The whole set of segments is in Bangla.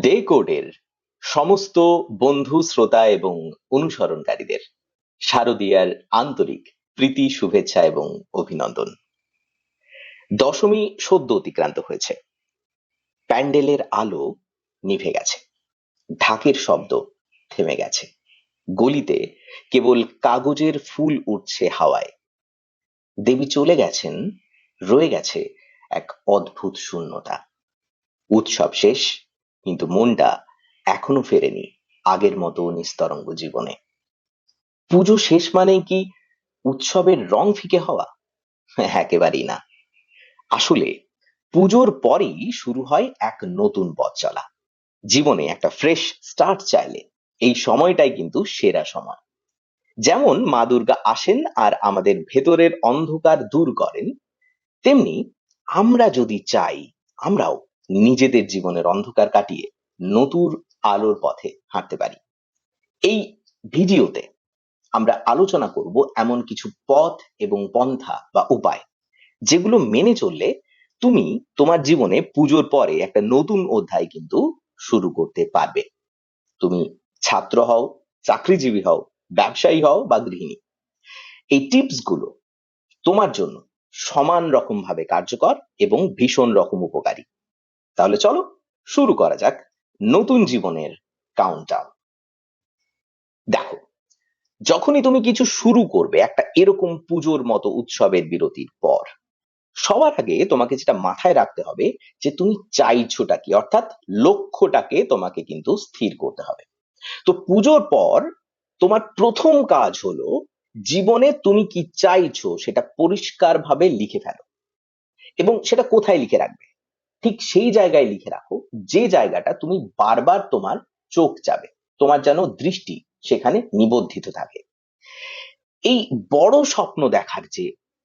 ডে কোডের সমস্ত বন্ধু শ্রোতা এবং অনুসরণকারীদের শারদীয়ার আন্তরিক প্রীতি শুভেচ্ছা এবং অভিনন্দন। দশমী সদ্য অতিক্রান্ত হয়েছে, প্যান্ডেলের আলো নিভে গেছে, ঢাকের শব্দ থেমে গেছে, গলিতে কেবল কাগজের ফুল উঠছে হাওয়ায়। দেবী চলে গেছেন, রয়ে গেছে এক অদ্ভুত শূন্যতা। উৎসব শেষ, কিন্তু মনটা এখনো ফেরেনি আগের মতো নিস্তরঙ্গ জীবনে। পুজো শেষ মানেই কি উৎসবের রং ফিকে হওয়া? একেবারেই না। আসলে পুজোর পরেই শুরু হয় এক নতুন পথ চলা। জীবনে একটা ফ্রেশ স্টার্ট চাইলে এই সময়টাই কিন্তু সেরা সময়। যেমন মা দুর্গা আসেন আর আমাদের ভেতরের অন্ধকার দূর করেন, তেমনি আমরা যদি চাই, আমরাও নিজেদের জীবনের অন্ধকার কাটিয়ে নতুন আলোর পথে হাঁটতে পারি। এই ভিডিওতে আমরা আলোচনা করব এমন কিছু পথ এবং পন্থা বা উপায়, যেগুলো মেনে চললে তুমি তোমার জীবনে পুজোর পরে একটা নতুন অধ্যায় কিন্তু শুরু করতে পারবে। তুমি ছাত্র হও, চাকরিজীবী হও, ব্যবসায়ী হও বা গৃহিণী, এই টিপস গুলো তোমার জন্য সমান রকম ভাবে কার্যকর এবং ভীষণ রকম উপকারী। তাহলে চলো শুরু করা যাক নতুন জীবনের কাউন্টডাউন। দেখো, যখনই তুমি কিছু শুরু করবে একটা এরকম পুজোর মতো উৎসবের বিরতির পর, সবার আগে তোমাকে যেটা মাথায় রাখতে হবে যে তুমি চাইছোটা কি, অর্থাৎ লক্ষ্যটাকে তোমাকে কিন্তু স্থির করতে হবে। তো পুজোর পর তোমার প্রথম কাজ হলো জীবনে তুমি কি চাইছো সেটা পরিষ্কারভাবে লিখে ফেলো। এবং সেটা কোথায় লিখে রাখবে? ঠিক সেই জায়গায় লিখে রাখো যে জায়গাটা তুমি বারবার তোমার চোখ যাবে, তোমার যেন দৃষ্টি সেখানে নিবদ্ধিত থাকে। এই বড় স্বপ্ন দেখার যে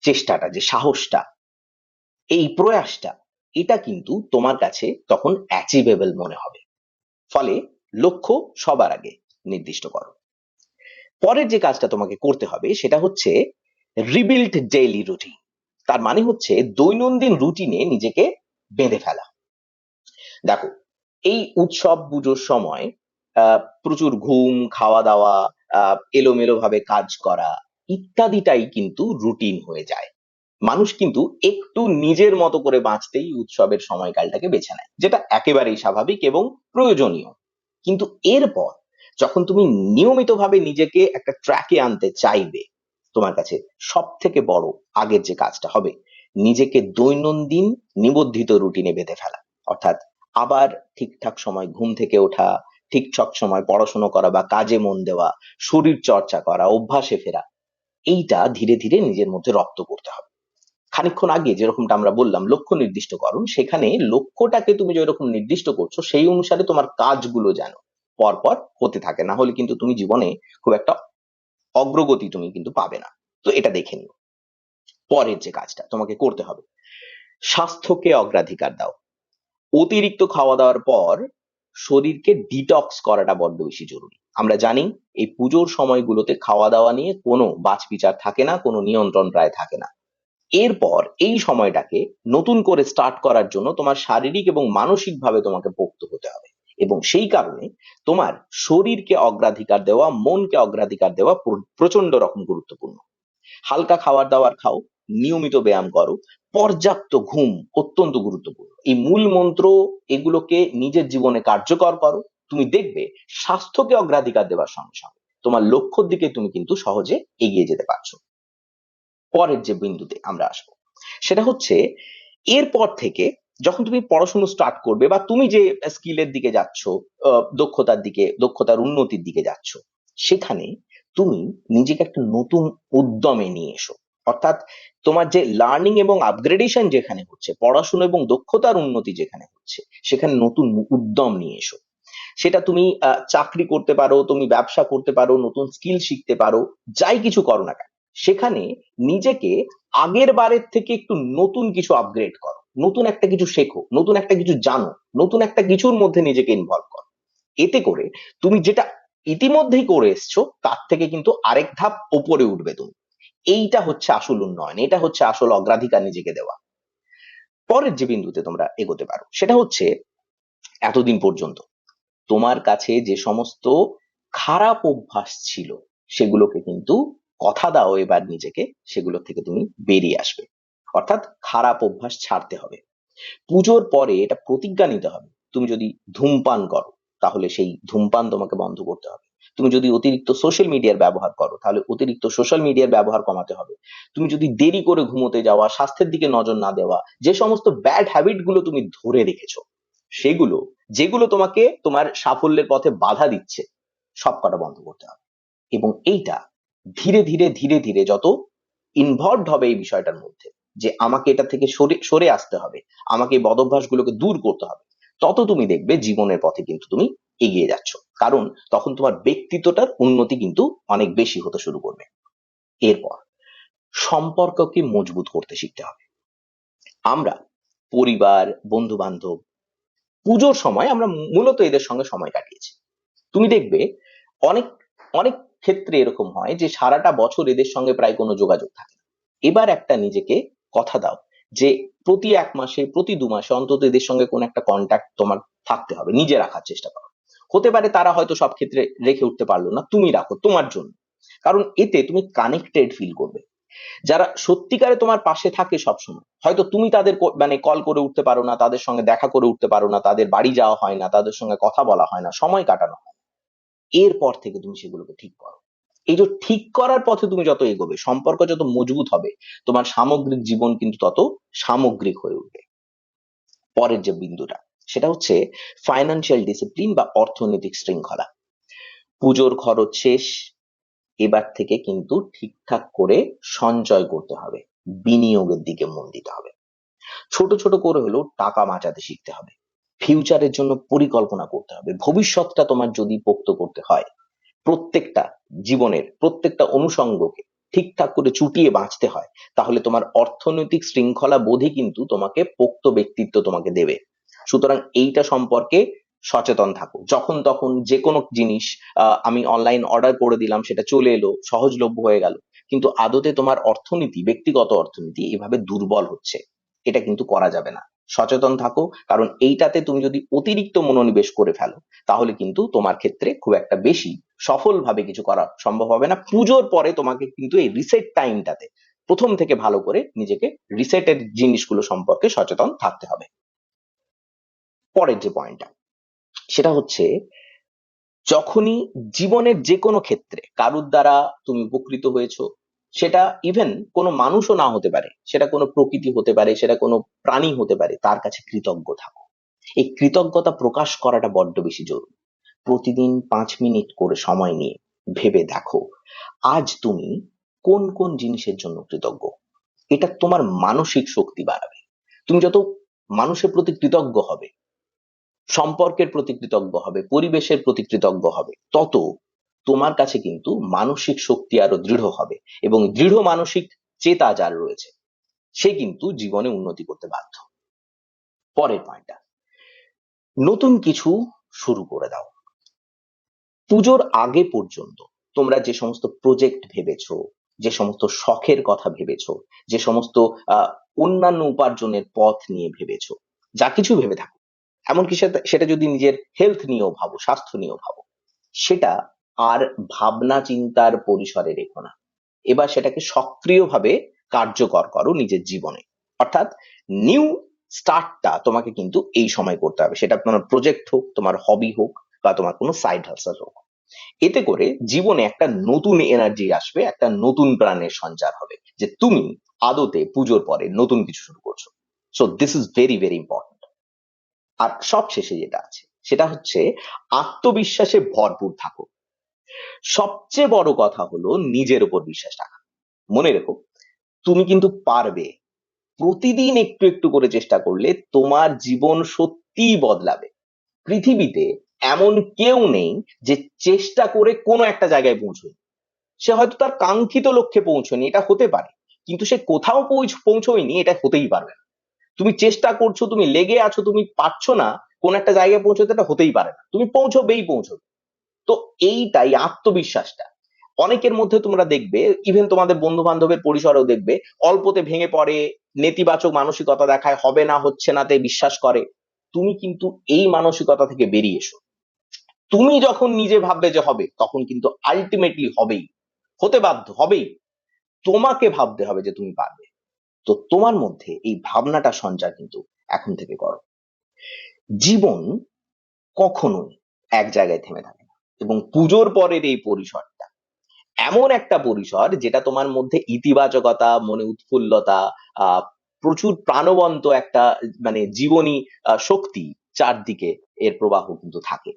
চেষ্টাটা, যে সাহসটা, এই প্রয়াসটা, এটা কিন্তু তোমার কাছে তখন অ্যাচিভেবল মনে হবে। ফলে লক্ষ্য সবার আগে নির্দিষ্ট করো। পরের যে কাজটা তোমাকে করতে হবে সেটা হচ্ছে রিবিল্ড ডেইলি রুটিন। তার মানে হচ্ছে দৈনন্দিন রুটিনে নিজেকে বেঁধে ফেলা। দেখো, এই উৎসব পুজোর সময় প্রচুর ঘুম, খাওয়া দাওয়া, এলোমেলো ভাবে কাজ করা ইত্যাদিটাই কিন্তু রুটিন হয়ে যায়। মানুষ কিন্তু একটু নিজের মতো করে বাঁচতেই উৎসবের সময়কালটাকে বেছে নেয়, যেটা একেবারেই স্বাভাবিক এবং প্রয়োজনীয়। কিন্তু এরপর যখন তুমি নিয়মিতভাবে নিজেকে একটা ট্র্যাকে আনতে চাইবে, তোমার কাছে সব থেকে বড় আগের যে কাজটা হবে নিজেকে দৈনন্দিন নিবদ্ধিত রুটিনে বেঁধে ফেলা। অর্থাৎ আবার ঠিকঠাক সময় ঘুম থেকে ওঠা, ঠিকঠাক সময় পড়াশোনা করা বা কাজে মন দেওয়া, শরীর চর্চা করা, অভ্যাসে ফেরা, এইটা ধীরে ধীরে নিজের মধ্যে রপ্ত করতে হবে। খানিকক্ষণ আগে যেরকমটা আমরা বললাম লক্ষ্য নির্দিষ্টকরণ, সেখানে লক্ষ্যটাকে তুমি যেরকম নির্দিষ্ট করছো সেই অনুসারে তোমার কাজগুলো যেন পরপর হতে থাকে, না হলে কিন্তু তুমি জীবনে খুব একটা অগ্রগতি তুমি কিন্তু পাবে না। তো এটা দেখে নিও। পরের যে কাজটা তোমাকে করতে হবে, স্বাস্থ্যকে অগ্রাধিকার দাও। অতিরিক্ত খাওয়া দাওয়ার পর শরীরকে ডিটক্স করাটা বড্ড বেশি জরুরি। আমরা জানি এই পুজোর সময়গুলোতে খাওয়া দাওয়া নিয়ে কোনো বাছবিচার থাকে না, কোনো নিয়ন্ত্রণ প্রায় থাকে না। এরপর এই সময়টাকে নতুন করে স্টার্ট করার জন্য তোমার শারীরিক এবং মানসিক ভাবে তোমাকে পোক্ত হতে হবে। এবং সেই কারণে তোমার শরীরকে অগ্রাধিকার দেওয়া, মনকে অগ্রাধিকার দেওয়া প্রচন্ড রকম গুরুত্বপূর্ণ। হালকা খাবার দাবার খাও, নিয়মিত ব্যায়াম করো, পর্যাপ্ত ঘুম অত্যন্ত গুরুত্বপূর্ণ। এই মূল মন্ত্র এগুলোকে নিজের জীবনে কার্যকর করো, তুমি দেখবে স্বাস্থ্যকে অগ্রাধিকার দেওয়ার সঙ্গে সঙ্গে তোমার লক্ষ্যের দিকে তুমি কিন্তু সহজে এগিয়ে যেতে পারছো। পরের যে বিন্দুতে আমরা আসবো সেটা হচ্ছে এরপর থেকে যখন তুমি পড়াশোনা স্টার্ট করবে বা তুমি যে স্কিলের দিকে যাচ্ছ, দক্ষতার দিকে, দক্ষতার উন্নতির দিকে যাচ্ছ, সেখানে তুমি নিজেকে একটা নতুন উদ্যমে নিয়ে এসো। অর্থাৎ তোমার যে লার্নিং এবং আপগ্রেডেশন যেখানে হচ্ছে, পড়াশোনা এবং দক্ষতার উন্নতি যেখানে হচ্ছে, সেখানে নতুন উদ্যম নিয়ে এসো। সেটা তুমি চাকরি করতে পারো, তুমি ব্যবসা করতে পারো, নতুন স্কিল শিখতে পারো, যাই কিছু করো না কেন, সেখানে নিজেকে আগের বারের থেকে একটু নতুন কিছু আপগ্রেড করো, নতুন একটা কিছু শেখো, নতুন একটা কিছু জানো, নতুন একটা কিছুর মধ্যে নিজেকে ইনভলভ করো। এতে করে তুমি যেটা ইতিমধ্যেই করে এসছো তার থেকে কিন্তু আরেক ধাপ ওপরে উঠবে তুমি। এইটা হচ্ছে আসল উন্নয়ন, এটা হচ্ছে আসল অগ্রাধিকার নিজেকে দেওয়া। পরের যে বিন্দুতে তোমরা এগোতে পারো সেটা হচ্ছে এতদিন পর্যন্ত তোমার কাছে যে সমস্ত খারাপ অভ্যাস ছিল সেগুলোকে কিন্তু কথা দাও এবার নিজেকে সেগুলো থেকে তুমি বেরিয়ে আসবে, অর্থাৎ খারাপ অভ্যাস ছাড়তে হবে। পুজোর পরে এটা প্রতিজ্ঞা নিতে হবে, তুমি যদি ধূমপান করো তাহলে সেই ধূমপান তোমাকে বন্ধ করতে হবে। তুমি যদি অতিরিক্ত সোশ্যাল মিডিয়ার ব্যবহার করো তাহলে অতিরিক্ত সোশ্যাল মিডিয়ার ব্যবহার কমাতে হবে। তুমি যদি দেরি করে ঘুমোতে যাওয়া, স্বাস্থ্যের দিকে নজর না দেওয়া, যে সমস্ত ব্যাড হ্যাবিট গুলো তুমি ধরে রেখেছো সেগুলো, যেগুলো তোমাকে তোমার সাফল্যের পথে বাধা দিচ্ছে, সবকটা বন্ধ করতে হবে। এবং এইটা ধীরে ধীরে ধীরে ধীরে যত ইনভলভড হবে এই বিষয়টার মধ্যে, যে আমাকে এটা থেকে সরে সরে আসতে হবে, আমাকে এই বদভ্যাসগুলোকে দূর করতে হবে, তত তুমি দেখবে জীবনের পথে কিন্তু তুমি এগিয়ে যাচ্ছ। কারণ তখন তোমার ব্যক্তিত্বটার উন্নতি কিন্তু অনেক বেশি হতে শুরু করবে। এরপর সম্পর্ককে মজবুত করতে শিখতে হবে। আমরা পরিবার, বন্ধু বান্ধব, পুজোর সময় আমরা মূলত এদের সঙ্গে সময় কাটিয়েছি। তুমি দেখবে অনেক অনেক ক্ষেত্রে এরকম হয় যে সারাটা বছর এদের সঙ্গে প্রায় কোনো যোগাযোগ থাকে না। এবার একটা নিজেকে কথা দাও যে প্রতি 1 মাসে, প্রতি 2 মাসে অন্তত এদের সঙ্গে কোনো একটা কন্ট্যাক্ট তোমার থাকতে হবে, নিজে রাখার চেষ্টা করো। হতে পারে তারা হয়তো সব ক্ষেত্রে রেখে উঠতে পারলো না, তুমি রাখো তোমার জন্য। কারণ এতে তুমি কানেক্টেড ফিল করবে। যারা সত্যিকারে তোমার পাশে থাকে সবসময়, হয়তো তুমি তাদের মানে কল করে উঠতে পারো না, তাদের সঙ্গে দেখা করে উঠতে পারো না, তাদের বাড়ি যাওয়া হয় না, তাদের সঙ্গে কথা বলা হয় না, সময় কাটানো হয় না, এরপর থেকে তুমি সেগুলোকে ঠিক করো। এই যে ঠিক করার পথে তুমি যত এগোবে, সম্পর্ক যত মজবুত হবে, তোমার সামগ্রিক জীবন কিন্তু তত সামগ্রিক হয়ে উঠবে। পরের যে বিন্দুটা, সেটা হচ্ছে ফাইন্যান্সিয়াল ডিসিপ্লিন বা অর্থনৈতিক শৃঙ্খলা। পুজোর খরচ শেষ, এবার থেকে কিন্তু ঠিকঠাক করে সঞ্চয় করতে হবে, বিনিয়োগের দিকে মন দিতে হবে। ছোট ছোট করে হলেও টাকা বাঁচাতে শিখতে হবে, ফিউচারের জন্য পরিকল্পনা করতে হবে। ভবিষ্যৎটা তোমার যদি পোক্ত করতে হয়, প্রত্যেকটা জীবনের প্রত্যেকটা অনুষঙ্গকে ঠিকঠাক করে চুটিয়ে বাঁচতে হয়, তাহলে তোমার অর্থনৈতিক শৃঙ্খলা বোধই কিন্তু তোমাকে পোক্ত ব্যক্তিত্ব তোমাকে দেবে। সুতরাং এইটা সম্পর্কে সচেতন থাকো। যখন তখন যে কোনো জিনিস আমি অনলাইন অর্ডার করে দিলাম, সেটা চলে এলো, সহজলভ্য হয়ে গেল, কিন্তু আদতে তোমার অর্থনীতি, ব্যক্তিগত অর্থনীতি এভাবে দুর্বল হচ্ছে, এটা কিন্তু করা যাবে না। সচেতন থাকো, কারণ এইটাতে তুমি যদি অতিরিক্ত মনোনিবেশ করে ফেলো তাহলে কিন্তু তোমার ক্ষেত্রে খুব একটা বেশি সফলভাবে কিছু করা সম্ভব হবে না। পুজোর পরে তোমাকে কিন্তু এই রিসেট টাইমটাতে প্রথম থেকে ভালো করে নিজেকে রিসেটের জিনিসগুলো সম্পর্কে সচেতন থাকতে হবে। পরের যে পয়েন্টটা, সেটা হচ্ছে যখনই জীবনের যে কোনো ক্ষেত্রে কারুর দ্বারা তুমি উপকৃত হয়েছো, সেটা ইভেন কোনো মানুষও না হতে পারে, সেটা কোনো প্রকৃতি হতে পারে, সেটা কোনো প্রাণী হতে পারে, তার কাছে কৃতজ্ঞ থাকো। এই কৃতজ্ঞতা প্রকাশ করাটা বড্ড বেশি জরুরি। প্রতিদিন 5 মিনিট করে সময় নিয়ে ভেবে দেখো আজ তুমি কোন কোন জিনিসের জন্য কৃতজ্ঞ। এটা তোমার মানসিক শক্তি বাড়াবে। তুমি যত মানুষের প্রতি কৃতজ্ঞ হবে, সম্পর্কের প্রতি কৃতজ্ঞ হবে, পরিবেশের প্রতি কৃতজ্ঞ হবে, তত তোমার কাছে কিন্তু মানসিক শক্তি আরো দৃঢ় হবে, এবং দৃঢ় মানসিক চেতা যার রয়েছে সে কিন্তু জীবনে উন্নতি করতে বাধ্য। পরের পয়েন্টটা, নতুন কিছু শুরু করে দাও। পুজোর আগে পর্যন্ত তোমরা যে সমস্ত প্রজেক্ট ভেবেছো, যে সমস্ত শখের কথা ভেবেছো, যে সমস্ত অন্যান্য উপার্জনের পথ নিয়ে ভেবেছো, যা কিছু ভেবে থাকো, এমনকি সেটা সেটা যদি নিজের হেলথ নিয়েও ভাবো, স্বাস্থ্য নিয়েও ভাবো, সেটা আর ভাবনা চিন্তার পরিসরে রেখো না। এবার সেটাকে সক্রিয়ভাবে কার্যকর করো নিজের জীবনে। অর্থাৎ নিউ স্টার্টটা তোমাকে কিন্তু এই সময় করতে হবে, সেটা তোমার প্রজেক্ট হোক, তোমার হবি হোক, বা তোমার কোনো সাইড হাসল হোক। এতে করে জীবনে একটা নতুন এনার্জি আসবে, একটা নতুন প্রাণের সঞ্চার হবে, যে তুমি আদতে পুজোর পরে নতুন কিছু শুরু করছো। So this is very very important. আর সবশেষে যেটা আছে সেটা হচ্ছে আত্মবিশ্বাসে ভরপুর থাকো। সবচেয়ে বড় কথা হলো নিজের উপর বিশ্বাস রাখা। মনে রেখো, তুমি কিন্তু পারবে। প্রতিদিন একটু একটু করে চেষ্টা করলে তোমার জীবন সত্যিই বদলাবে। পৃথিবীতে এমন কেউ নেই যে চেষ্টা করে কোনো একটা জায়গায় পৌঁছয়। সে হয়তো তার কাঙ্ক্ষিত লক্ষ্যে পৌঁছয়নি, এটা হতে পারে, কিন্তু সে কোথাও পৌঁছয়নি এটা হতেই পারবে না। তুমি চেষ্টা করছো, তুমি লেগে আছো, তুমি পারছো না কোন একটা জায়গায় পৌঁছতে, এটা হতেই পারে না, তুমি পৌঁছবে। তো এইটাই আত্মবিশ্বাসটা। অনেকের মধ্যে তোমরা দেখবে, ইভেন তোমাদের বন্ধু বান্ধবের পরিসরেও দেখবে, অল্পতে ভেঙে পড়ে, নেতিবাচক মানসিকতা দেখায়, হবে না, হচ্ছে না তে বিশ্বাস করে। তুমি কিন্তু এই মানসিকতা থেকে বেরিয়ে এসো। তুমি যখন নিজে ভাববে যে হবে, তখন কিন্তু আলটিমেটলি হবেই, হতে বাধ্য হবেই। তোমাকে ভাবতে হবে যে তুমি পারবে। তো তোমার মধ্যে এই ভাবনাটা সঞ্চার কিন্তু এখন থেকে করো। জীবন কখনোই এক জায়গায় থেমে থাকে না, এবং পুজোর পরের এই পরিসরটা এমন একটা পরিসর যেটা তোমার মধ্যে ইতিবাচকতা, মনে উৎফুল্লতা, আহ প্রচুর প্রাণবন্ত একটা মানে জীবনী শক্তি চারদিকে এর প্রবাহ কিন্তু থাকে।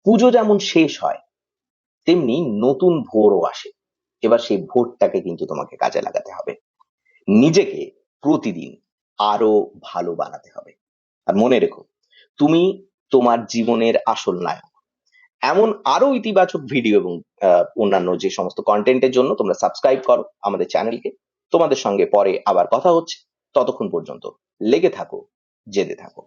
পুজো যেমন শেষ হয়, তেমনি নতুন ভোরও আসে। এবার সেই ভোরটাকে কিন্তু তোমাকে কাজে লাগাতে হবে, নিজেকে প্রতিদিন আরো ভালো বানাতে হবে। আর মনে রেখো, তুমি তোমার জীবনের আসল নায়ক। এমন আরো ইতিবাচক ভিডিও এবং অন্যান্য যে সমস্ত কন্টেন্টের জন্য তোমরা সাবস্ক্রাইব করো আমাদের চ্যানেলকে। তোমাদের সঙ্গে পরে আবার কথা হচ্ছে। ততক্ষণ পর্যন্ত লেগে থাকো, জেদে থাকো।